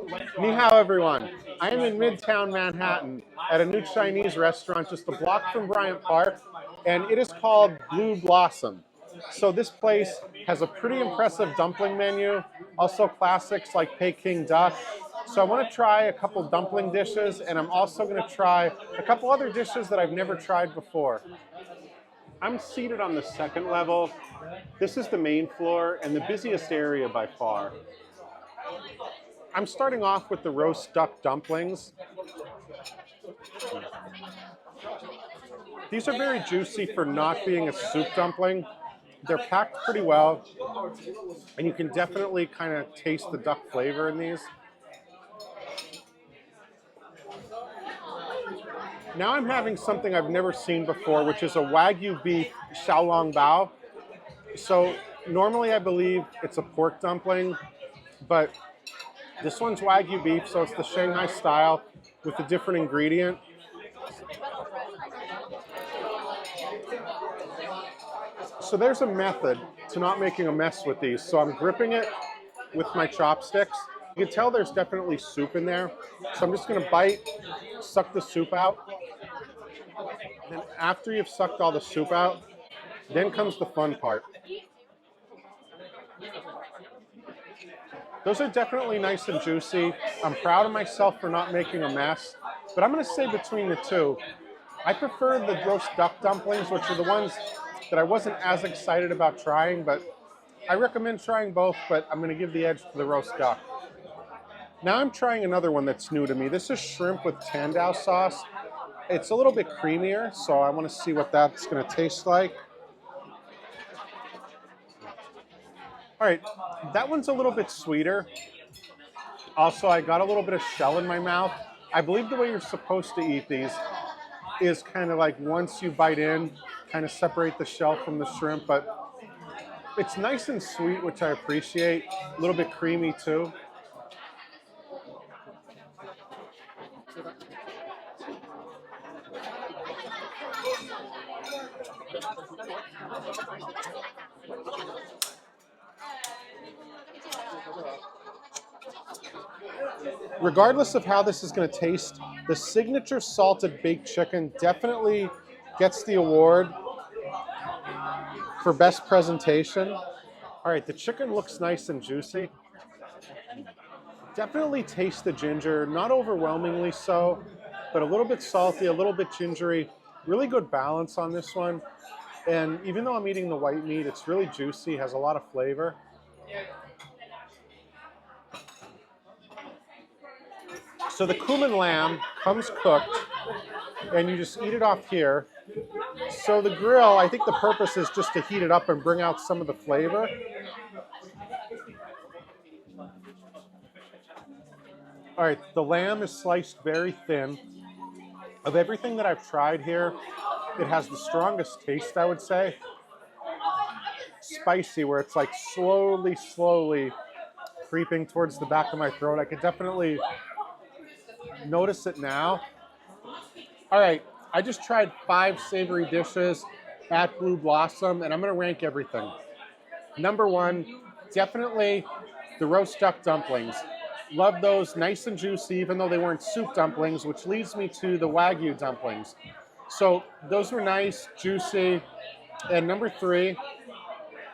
Ni hao, everyone. I am in Midtown Manhattan at a new Chinese restaurant just a block from Bryant Park, and it is called Blue Blossom. So this place has a pretty impressive dumpling menu, also classics like Peking duck. So I want to try a couple dumpling dishes, and I'm also going to try a couple other dishes that I've never tried before. I'm seated on the second level. This is the main floor and the busiest area by far. I'm starting off with the roast duck dumplings. These are very juicy for not being a soup dumpling. They're packed pretty well, and you can definitely kind of taste the duck flavor in these. Now I'm having something I've never seen before, which is a Wagyu beef Xiao bao. So normally I believe it's a pork dumpling, but this one's Wagyu beef, so it's the Shanghai style with a different ingredient. So there's a method to not making a mess with these. So I'm gripping it with my chopsticks. You can tell there's definitely soup in there. So I'm just gonna bite, suck the soup out. Then after you've sucked all the soup out, then comes the fun part. Those are definitely nice and juicy. I'm proud of myself for not making a mess, but I'm gonna say between the two, I prefer the roast duck dumplings, which are the ones that I wasn't as excited about trying, but I recommend trying both, but I'm gonna give the edge to the roast duck. Now I'm trying another one that's new to me. This is shrimp with Tandao sauce. It's a little bit creamier, so I wanna see what that's gonna taste like. All right, that one's a little bit sweeter. Also, I got a little bit of shell in my mouth. I believe the way you're supposed to eat these is kind of like once you bite in, kind of separate the shell from the shrimp, but it's nice and sweet, which I appreciate. A little bit creamy too. Regardless of how this is going to taste, the signature salted baked chicken definitely gets the award for best presentation. All right, the chicken looks nice and juicy. Definitely taste the ginger, not overwhelmingly so, but a little bit salty, a little bit gingery. Really good balance on this one. And even though I'm eating the white meat, it's really juicy, has a lot of flavor. So the Cumin Lamb comes cooked, and you just eat it off here. So the grill, I think the purpose is just to heat it up and bring out some of the flavor. All right, the lamb is sliced very thin. Of everything that I've tried here, it has the strongest taste, I would say. Spicy, where it's like slowly creeping towards the back of my throat. I could definitely notice it now. All right, I just tried 5 savory dishes at Blue Blossom, and I'm gonna rank everything. Number 1, definitely the roast duck dumplings. Love those, nice and juicy, even though they weren't soup dumplings, which leads me to the Wagyu dumplings. So those were nice, juicy. And number 3,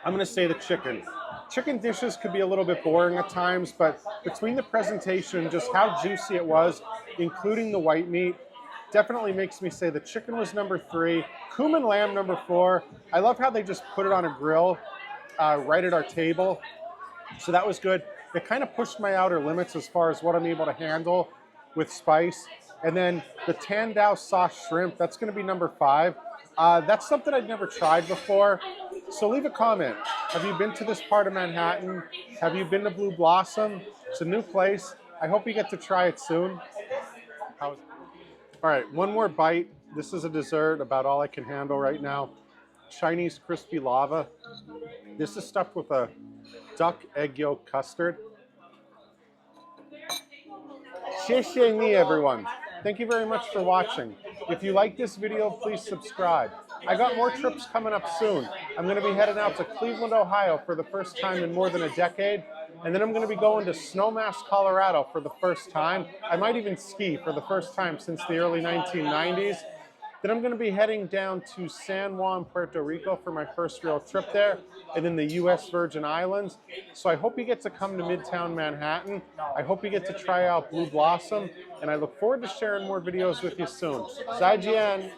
I'm gonna say the chicken. Chicken dishes could be a little bit boring at times, but between the presentation and just how juicy it was, including the white meat, definitely makes me say the chicken was number 3. Cumin lamb number 4. I love how they just put it on a grill right at our table. So that was good. It kind of pushed my outer limits as far as what I'm able to handle with spice. And then the Tandao Sauce shrimp, that's gonna be number 5. That's something I've never tried before. So leave a comment. Have you been to this part of Manhattan? Have you been to Blue Blossom? It's a new place. I hope you get to try it soon. All right, one more bite. This is a dessert, about all I can handle right now. Chinese crispy lava. This is stuffed with a duck egg yolk custard. Xie xie ni, everyone. Thank you very much for watching. If you like this video, please subscribe. I got more trips coming up soon. I'm going to be heading out to Cleveland, Ohio for the first time in more than a decade. And then I'm going to be going to Snowmass, Colorado for the first time. I might even ski for the first time since the early 1990s. Then I'm going to be heading down to San Juan, Puerto Rico for my first real trip there, and then the U.S. Virgin Islands. So I hope you get to come to Midtown Manhattan. I hope you get to try out Blue Blossom, and I look forward to sharing more videos with you soon. Zaijian.